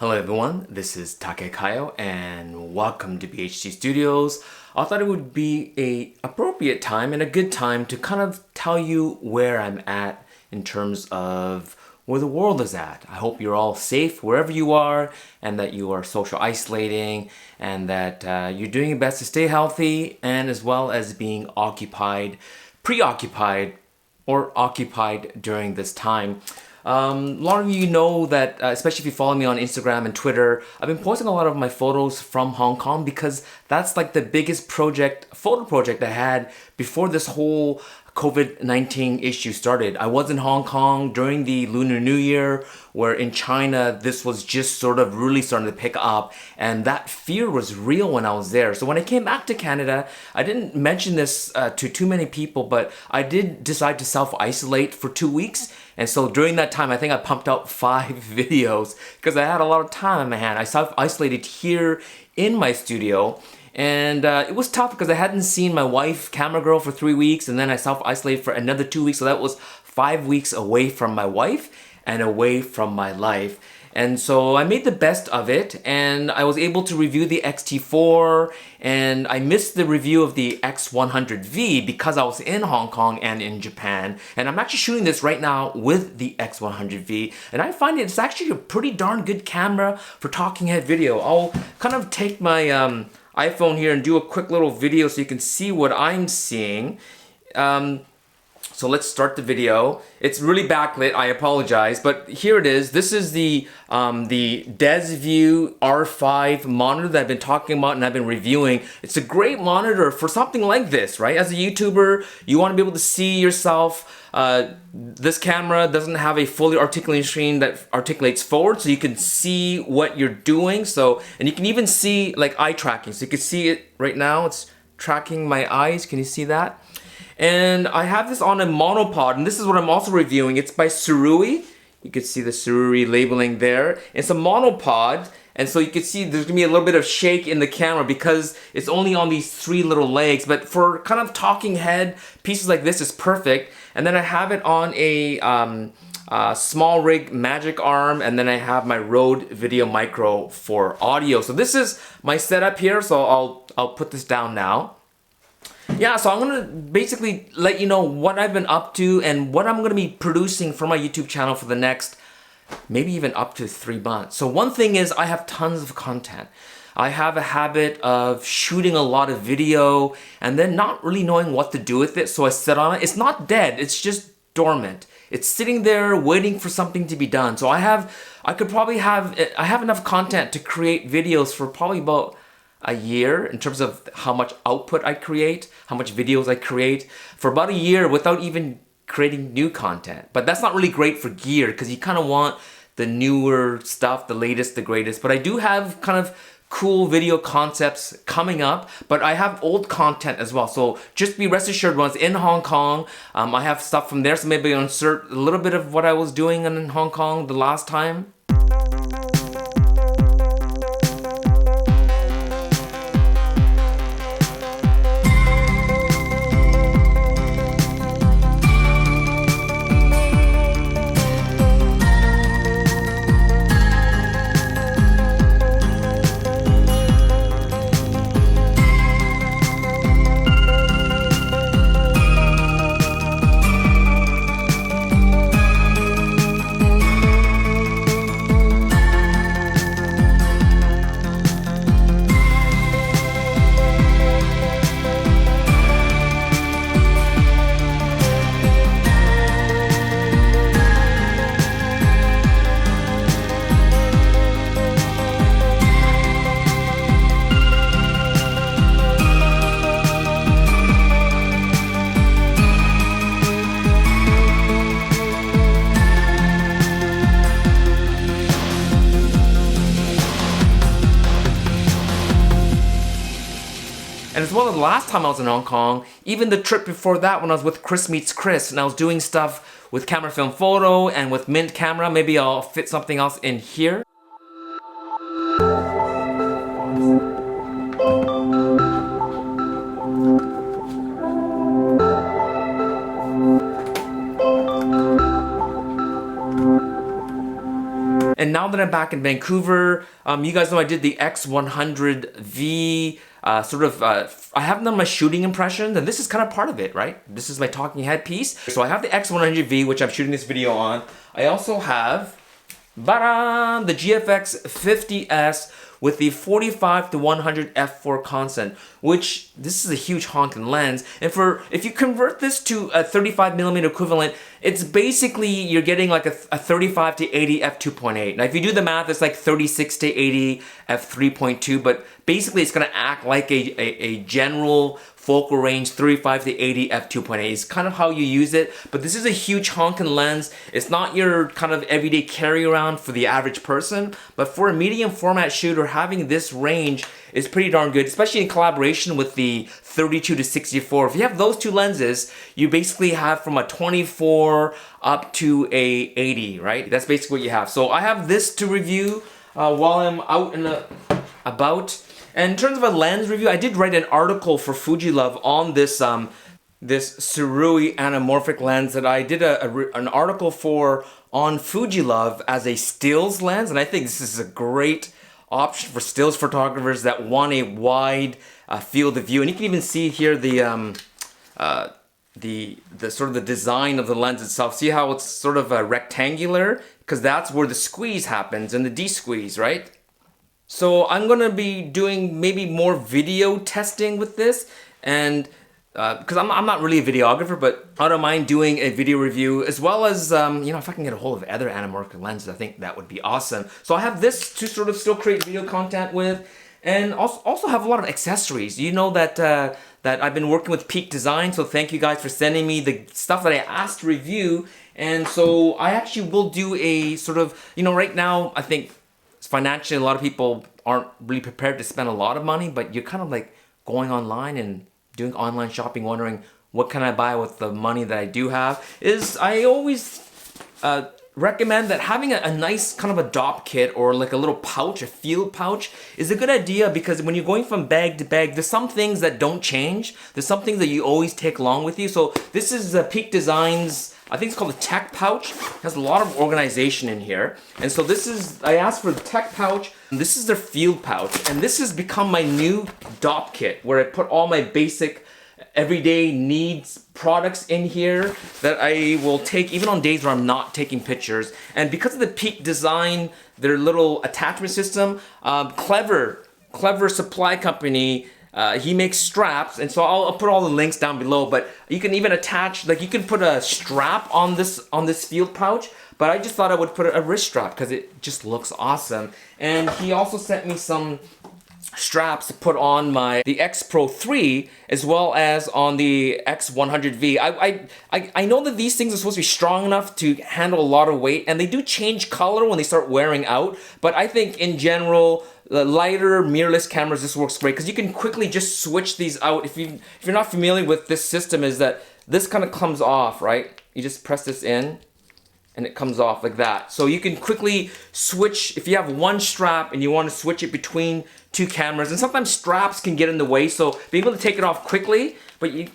Hello everyone, this is Takekayo and welcome to BHT Studios. I thought it would be a appropriate time and a good time to kind of tell you where I'm at in terms of where the world is at. I hope you're all safe wherever you are and that you are social isolating and that you're doing your best to stay healthy and as well as being occupied, preoccupied, or occupied during this time. A lot of you know that, especially if you follow me on Instagram and Twitter, I've been posting a lot of my photos from Hong Kong because that's like the biggest photo project I had before this whole COVID-19 issue started. I was in Hong Kong during the Lunar New Year, where in China this was just sort of really starting to pick up, and that fear was real when I was there. So when I came back to Canada, I didn't mention this to too many people, but I did decide to self-isolate for 2 weeks. And so during that time, I think I pumped out 5 videos because I had a lot of time on my hand. I self-isolated here in my studio. And it was tough because I hadn't seen my wife, camera girl, for 3 weeks, and then I self-isolated for another 2 weeks, so that was 5 weeks away from my wife and away from my life. And so I made the best of it, and I was able to review the X-T4, and I missed the review of the X100V because I was in Hong Kong and in Japan. And I'm actually shooting this right now with the X100V, and I find it's actually a pretty darn good camera for talking head video. I'll kind of take my iPhone here and do a quick little video so you can see what I'm seeing. So let's start the video. It's really backlit, I apologize, but here it is. This is the Desview R5 monitor that I've been talking about and I've been reviewing. It's a great monitor for something like this, right? As a YouTuber, you want to be able to see yourself. This camera doesn't have a fully articulating screen that articulates forward, so you can see what you're doing. So, and you can even see like eye tracking. So you can see it right now. It's tracking my eyes. Can you see that? And I have this on a monopod, and this is what I'm also reviewing. It's by Sirui. You can see the Sirui labeling there. It's a monopod, and so you can see there's gonna be a little bit of shake in the camera because it's only on these 3 little legs. But for kind of talking head pieces like this, is perfect. And then I have it on a small rig magic arm, and then I have my Rode Video Micro for audio. So this is my setup here. So I'll put this down now. Yeah, so I'm gonna basically let you know what I've been up to and what I'm gonna be producing for my YouTube channel for the next maybe even up to 3 months. So one thing is I have tons of content. I have a habit of shooting a lot of video and then not really knowing what to do with it, so I sit on it. It's not dead, it's just dormant. It's sitting there waiting for something to be done. So I have enough content to create videos for probably about a year in terms of how much output I create, how much videos I create, for about a year without even creating new content. But that's not really great for gear because you kind of want the newer stuff, the latest, the greatest. But I do have kind of cool video concepts coming up, but I have old content as well. So just be rest assured, when I was in Hong Kong, I have stuff from there. So maybe I'll insert a little bit of what I was doing in Hong Kong the last time. And as well as the last time I was in Hong Kong, even the trip before that when I was with Chris Meets Chris, and I was doing stuff with camera film photo and with Mint camera. Maybe I'll fit something else in here. And now that I'm back in Vancouver, you guys know I did the X100V, I haven't done my shooting impressions, and this is kind of part of it, right? This is my talking head piece. So I have the X100V, which I'm shooting this video on. I also have, the GFX 50S with the 45 to 100 f4 constant, which this is a huge honking lens. And if you convert this to a 35mm equivalent, it's basically you're getting like a 35 to 80 f2.8. Now if you do the math, it's like 36 to 80 f3.2, but basically it's gonna act like a general focal range 35 to 80 f2.8 is kind of how you use it. But this is a huge honking lens. It's not your kind of everyday carry around for the average person, but for a medium format shooter, having this range is pretty darn good, especially in collaboration with the 32 to 64. If you have those two lenses, you basically have from a 24 up to a 80, right? That's basically what you have. So I have this to review while I'm out and about. And in terms of a lens review, I did write an article for Fujilove on this this Sirui anamorphic lens that I did an article for on Fujilove as a stills lens, and I think this is a great option for stills photographers that want a wide field of view. And you can even see here the sort of the design of the lens itself. See how it's sort of rectangular, because that's where the squeeze happens and the de-squeeze, right? So I'm gonna be doing maybe more video testing with this, and because I'm not really a videographer, but I don't mind doing a video review, as well as if I can get a hold of other anamorphic lenses, I think that would be awesome. So I have this to sort of still create video content with, and also have a lot of accessories. You know that that I've been working with Peak Design, so thank you guys for sending me the stuff that I asked to review. And so I actually will do a sort of, right now I think financially, a lot of people aren't really prepared to spend a lot of money, but you're kind of like going online and doing online shopping, wondering what can I buy with the money that I do have. I always recommend that having a nice kind of a Dopp kit or like a little pouch, a field pouch, is a good idea, because when you're going from bag to bag, there's some things that don't change. There's some things that you always take along with you. So this is Peak Designs, I think it's called a tech pouch. It has a lot of organization in here. And so I asked for the tech pouch. And this is their field pouch. And this has become my new Dopp kit, where I put all my basic everyday needs products in here that I will take even on days where I'm not taking pictures. And because of the Peak Design, their little attachment system, Clever Supply Company, he makes straps, and so I'll put all the links down below, but you can even attach, like you can put a strap on this field pouch, but I just thought I would put a wrist strap because it just looks awesome. And he also sent me some straps to put on the X Pro 3 as well as on the X100V. I know that these things are supposed to be strong enough to handle a lot of weight, and they do change color when they start wearing out, but I think in general, the lighter mirrorless cameras, this works great because you can quickly just switch these out. If you're not familiar with this system, is that this kind of comes off, right? You just press this in and it comes off like that. So you can quickly switch if you have one strap and you want to switch it between two cameras. And sometimes straps can get in the way, so be able to take it off quickly, but you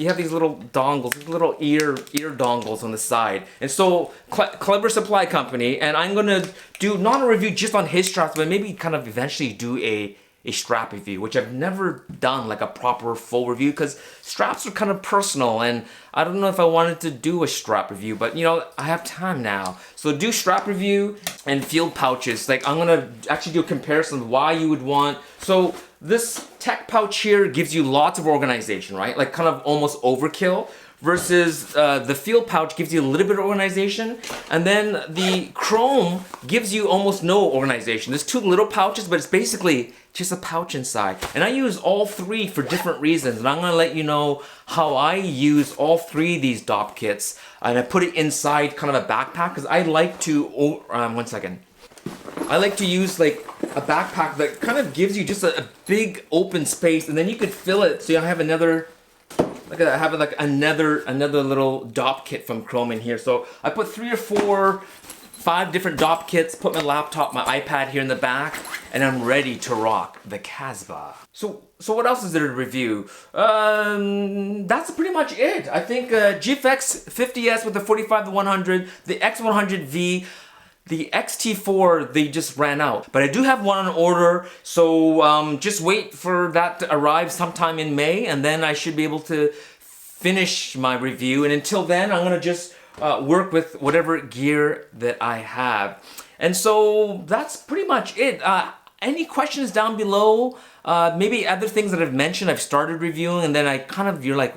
have these little dongles, these little ear dongles on the side. And so Clever Supply Company, and I'm gonna do not a review just on his straps, but maybe kind of eventually do a strap review, which I've never done like a proper full review, because straps are kind of personal, and I don't know if I wanted to do a strap review, but I have time now. So do strap review and field pouches. Like I'm gonna actually do a comparison of why you would want. So this tech pouch here gives you lots of organization, right? Like kind of almost overkill. Versus the field pouch gives you a little bit of organization, and then the chrome gives you almost no organization. There's two little pouches, but it's basically just a pouch inside. And I use all three for different reasons, and I'm gonna let you know how I use all three of these Dopp kits. And I put it inside kind of a backpack, because I like to, one second. I like to use like a backpack that kind of gives you just a big open space, and then you could fill it, so you have another, look at that, I have like another little Dopp kit from Chrome in here. So I put 3 or 4, 5 different Dopp kits, put my laptop, my iPad here in the back, and I'm ready to rock the Casbah. So what else is there to review? That's pretty much it. I think GFX 50S with the 45 to 100, the X100V. The XT4, they just ran out. But I do have one on order, so just wait for that to arrive sometime in May, and then I should be able to finish my review. And until then, I'm gonna just work with whatever gear that I have. And so that's pretty much it. Any questions down below? Maybe other things that I've mentioned, I've started reviewing, and then you're like,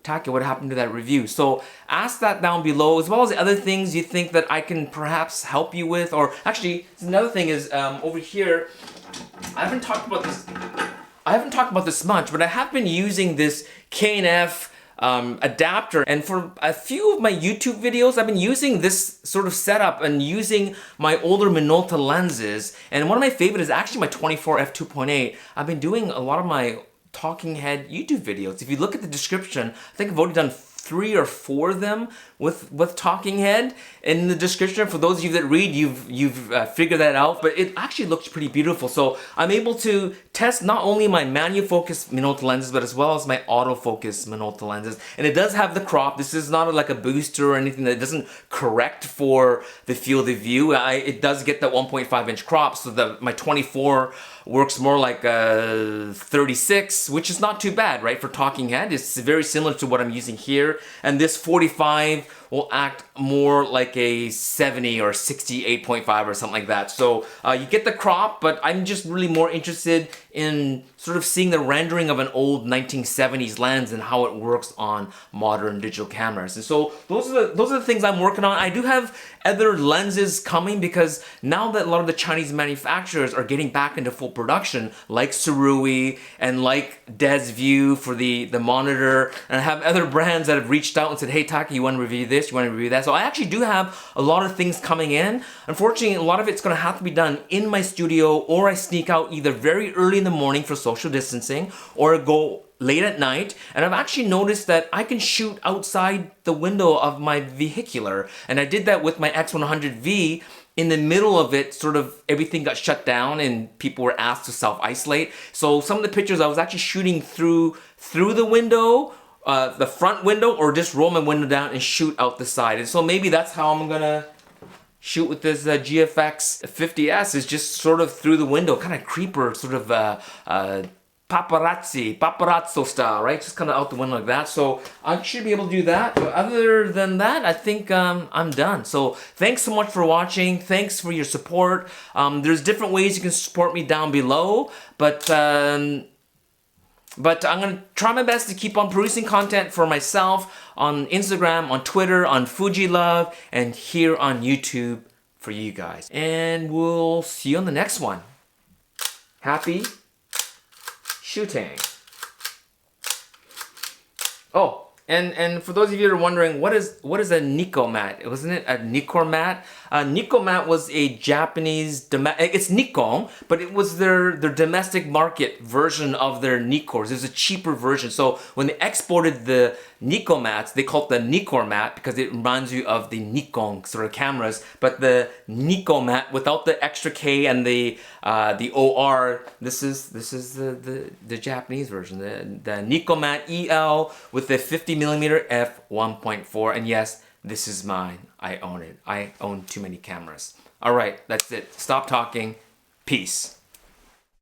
Taki, what happened to that review? So ask that down below, as well as other things you think that I can perhaps help you with. Or actually, another thing is over here, I haven't talked about this much, but I have been using this K&F adapter, and for a few of my YouTube videos I've been using this sort of setup and using my older Minolta lenses. And one of my favorites is actually my 24 f2.8. I've been doing a lot of my talking head YouTube videos. If you look at the description, I think I've already done 3 or 4 of them with talking head. In the description, for those of you that read, you've figured that out, but it actually looks pretty beautiful. So I'm able to test not only my manual focus Minolta lenses, but as well as my autofocus Minolta lenses. And it does have the crop. This is not like a booster or anything that doesn't correct for the field of view. It does get that 1.5 inch crop, so my 24 works more like a 36, which is not too bad, right, for talking head. It's very similar to what I'm using here. And this 45 will act more like a 70 or 68.5 or something like that. So you get the crop, but I'm just really more interested in sort of seeing the rendering of an old 1970s lens and how it works on modern digital cameras. And so those are the things I'm working on. I do have other lenses coming, because now that a lot of the Chinese manufacturers are getting back into full production, like Sirui and like Desview for the monitor, and I have other brands that have reached out and said, hey Taki, you want to review this, you want to review that. So I actually do have a lot of things coming in. Unfortunately, a lot of it's going to have to be done in my studio, or I sneak out either very early in the morning for social distancing, or go late at night. And I've actually noticed that I can shoot outside the window of my vehicular, and I did that with my X100V. In the middle of it, sort of everything got shut down and people were asked to self-isolate. So some of the pictures I was actually shooting through the window, the front window, or just roll my window down and shoot out the side. And so maybe that's how I'm gonna shoot with this GFX 50S, is just sort of through the window, kind of creeper, sort of paparazzo style, right? Just kind of out the window like that. So I should be able to do that. But other than that, I think I'm done. So thanks so much for watching. Thanks for your support. There's different ways you can support me down below, but I'm gonna try my best to keep on producing content for myself on Instagram, on Twitter, on FujiLove, and here on YouTube for you guys. And we'll see you on the next one. Happy shooting. Oh, and for those of you that are wondering, what is a Nikko mat? Wasn't it a Nikkor mat? Nikko mat was a Japanese, it's Nikon, but it was their domestic market version of their Nikkors. It was a cheaper version. So when they exported the Nikko mats, they called it the Nikkor mat because it reminds you of the Nikon sort of cameras. But the Nikko mat without the extra K and the OR, this is the Japanese version, the Nikko mat EL with the 50mm f1.4, and yes, this is mine. I own it. I own too many cameras. All right, that's it. Stop talking. Peace.